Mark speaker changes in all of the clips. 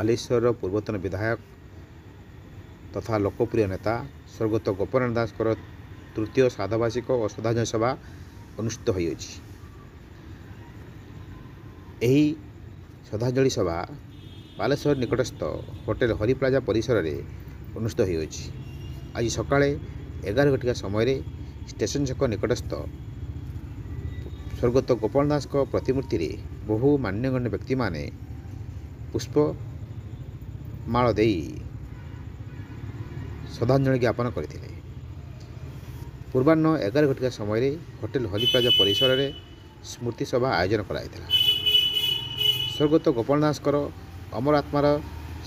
Speaker 1: बालेश्वर पूर्वतन विधायक तथा लोकप्रिय नेता स्वर्गत गोपनाथ दास तृतीय साधवार्षिक और श्रद्धांजलि सभा अनुष्ठित होइछि। एही श्रद्धांजलि सभा बालेश्वर निकटस्थ होटेल हरिप्लाजा परिसर में अनुष्ठित होइछि। आज सकाळे 11 घटिका समय स्टेशन छक निकटस्थ स्वर्गत गोपाल दास प्रतिमूर्ति रे बहु मान्यगण्य व्यक्ति माने पुष्पमाल दे श्रद्धांजलि ज्ञापन करथिले। पूर्वाह्न 11 घटिका समय होटेल हरिप्लाजा परिसर में स्मृति सभा आयोजन कराइथिला। स्वर्गत गोपाल दास अमर आत्मार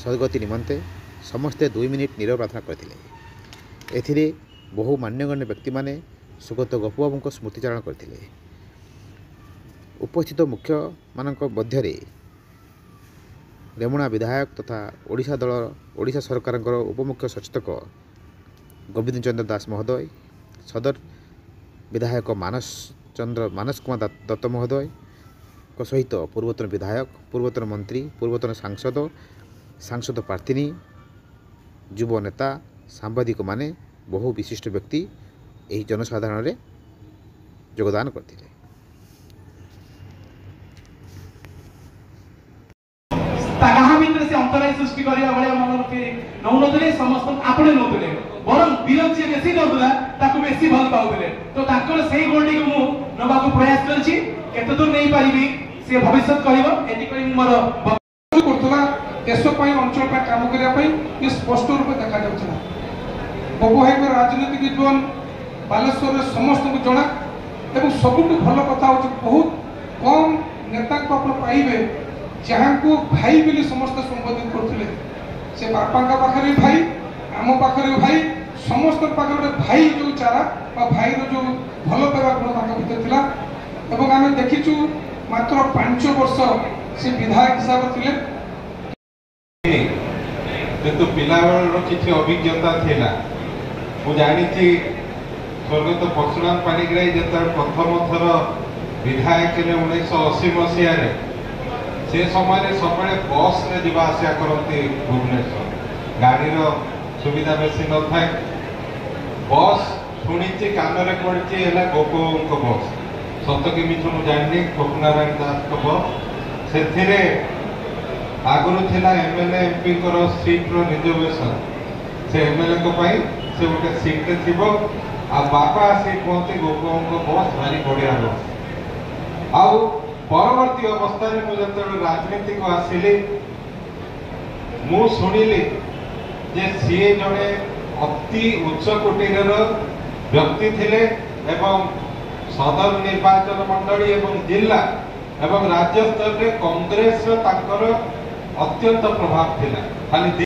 Speaker 1: सद्गति निमंते समस्ते 2 मिनिट नीरव प्रार्थना करथिले। एथिरे बहु मान्यगण्य व्यक्ति माने स्वर्गत गोपबाबू को स्मृतिचारण करथिले। उपस्थित मुख्य मानक मध्य रेमुणा विधायक तथा ओडिशा सरकार उपमुख्य सचेतक गोविंद चंद्र दास महोदय, सदर विधायक मानस कुमार दत्त महोदय को सहित पूर्वतन विधायक, पूर्वतन मंत्री, पूर्वतन सांसद प्रार्थिनी, युव नेता, सांबादिक माने बहु विशिष्ट व्यक्ति एही जनसाधारण रे योगदान करथिले।
Speaker 2: से अंतराय सृष्टि करिया बळे मन के नौनदले समस्त आपणे नौदले बरं विरोध जे बेसी नौदला ताकू बेसी भल पाउदले। तो ताकर सेही गोल्डी को मु नबाकू प्रयास करछि। केते दूर नै पारिबी से भविष्य कहइबो। एति कहि मोर
Speaker 3: करतला देश पई अंचल पई काम करिया पई ये स्पष्ट रूप देखा जाउछला। बबू भाई को राजनीतिक जीवन बालेश्वर रे समस्त को जणा एवं सबुठ भल कथा होछ बहुत कम नेता को अपन पाइबे जहाँ को भाई बोली समस्त संबोधित करते। से बापा पाखे भाई, आम पाखे भाई, समस्त पाखे भाई जो चारा भाई जो भल पाइबा गुण भीतर थिला। एवं आम देखीचु मात्र 5 वर्ष से विधायक हिसाब थे
Speaker 4: किंतु पिलावेलर किसी अभिज्ञता थिला। मु जानी स्वर्गत परशुराम पाणिग्राही जो प्रथम थर विधायक 1980 मसीह से समय सबले बस रे जीवा आसिया करती भुवनेश्वर। गाड़ी सुविधा बेसी न था। बस शुणी कान में पड़ी है गोपबंक बस। सत कि मिछ मुझे जानी गोपनारायण दास को बस से आगुरी थिला एमएलए एमपी सीट रिजर्वेशन। से एमएलए को पाई से गोटे सीट थी आ बापा आसी कहते गोपबंक बस भारी बढ़िया बस। आउ परवर्ती अवस्था मुझे राजनीति को आसिली मु शुणिली जे सी जड़े अति उच्च कोटीर व्यक्ति थिले एवं सदर निर्वाचन मंडली एवं जिला एवं राज्य स्तर में कांग्रेस अत्यंत प्रभाव थिला। खाली